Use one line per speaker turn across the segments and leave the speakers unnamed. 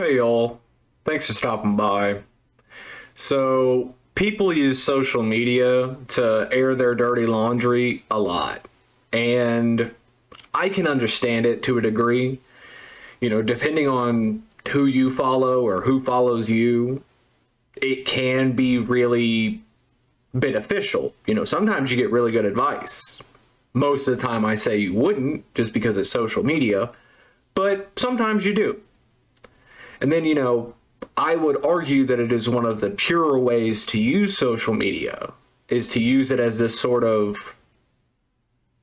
Hey y'all, thanks for stopping by. So, people use social media to air their dirty laundry a lot. And I can understand it to a degree. Depending on who you follow or who follows you, it can be really beneficial. Sometimes you get really good advice. Most of the time, I say you wouldn't just because it's social media, but sometimes you do. And then, I would argue that it is one of the purer ways to use social media is to use it as this sort of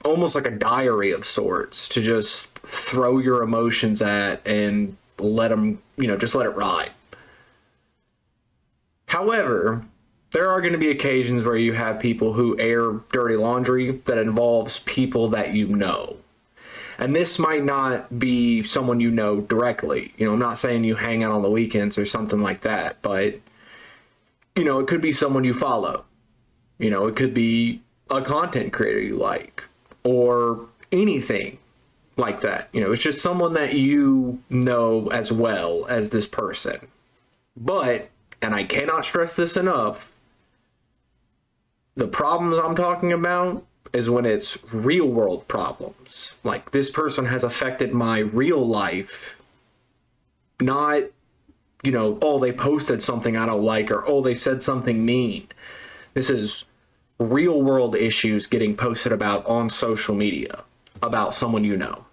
almost like a diary of sorts to just throw your emotions at and let them, just let it ride. However, there are going to be occasions where you have people who air dirty laundry that involves people that you know. And this might not be someone you know directly. I'm not saying you hang out on the weekends or something like that, but, it could be someone you follow. It could be a content creator you like or anything like that. It's just someone that you know as well as this person. But, and I cannot stress this enough, the problems I'm talking about is when it's real world problems. Like, this person has affected my real life, not, oh, they posted something I don't like, or oh, they said something mean. This is real world issues getting posted about on social media about someone you know.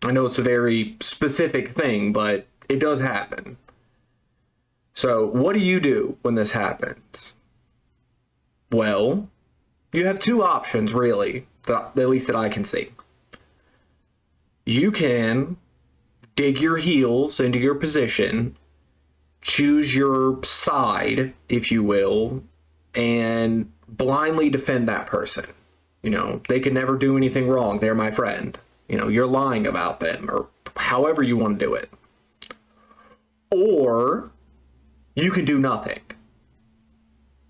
I know it's a very specific thing, but it does happen. So, what do you do when this happens? Well, you have two options, really, at least that I can see. You can dig your heels into your position, choose your side, if you will, and blindly defend that person. They could never do anything wrong. They're my friend. You're lying about them, or however you want to do it. Or you can do nothing.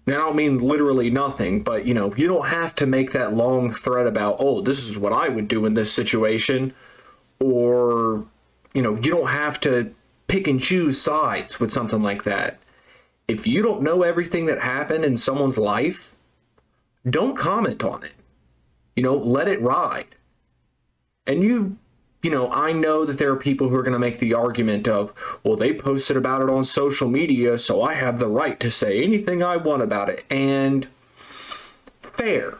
Now, I don't mean literally nothing, but, you don't have to make that long thread about, oh, this is what I would do in this situation. Or, you don't have to pick and choose sides with something like that. If you don't know everything that happened in someone's life, don't comment on it. Let it ride. And I know that there are people who are going to make the argument of, well, they posted about it on social media, so I have the right to say anything I want about it. And fair.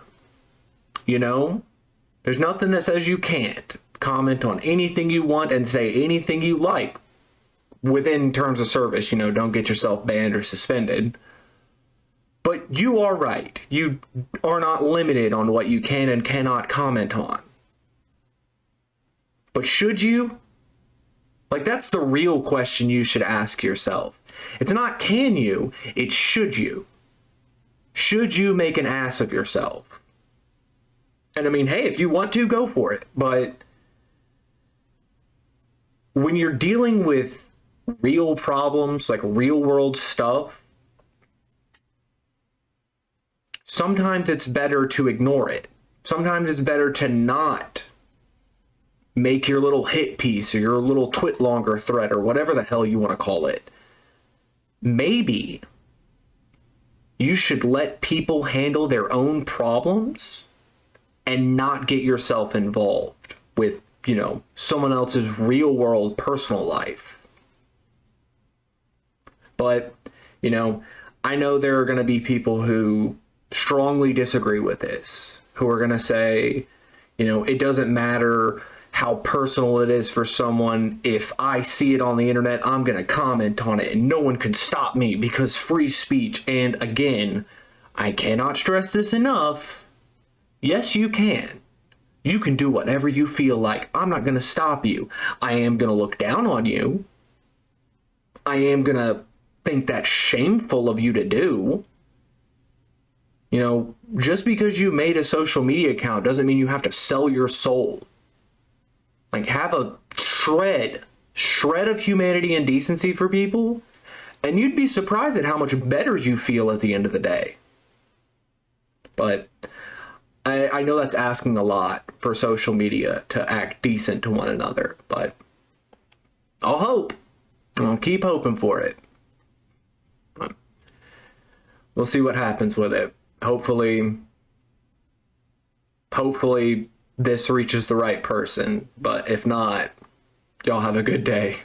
There's nothing that says you can't comment on anything you want and say anything you like within terms of service. Don't get yourself banned or suspended. But you are right. You are not limited on what you can and cannot comment on. But should you? Like, that's the real question you should ask yourself. It's not can you, it's should you. Should you make an ass of yourself? And I mean, hey, if you want to, go for it. But when you're dealing with real problems, like real world stuff, sometimes it's better to ignore it. Sometimes it's better to not make your little hit piece or your little twit longer thread or whatever the hell you want to call it. Maybe you should let people handle their own problems and not get yourself involved with, someone else's real world personal life. But, I know there are going to be people who strongly disagree with this, who are going to say, it doesn't matter how personal it is for someone. If I see it on the internet, I'm going to comment on it and no one can stop me because free speech. And again, I cannot stress this enough. Yes, you can. You can do whatever you feel like. I'm not going to stop you. I am going to look down on you. I am going to think that's shameful of you to do. Just because you made a social media account doesn't mean you have to sell your soul. Like, have a shred of humanity and decency for people, and you'd be surprised at how much better you feel at the end of the day. But I know that's asking a lot for social media to act decent to one another, but I'll hope. keep hoping for it. But we'll see what happens with it. Hopefully this reaches the right person, but if not, y'all have a good day.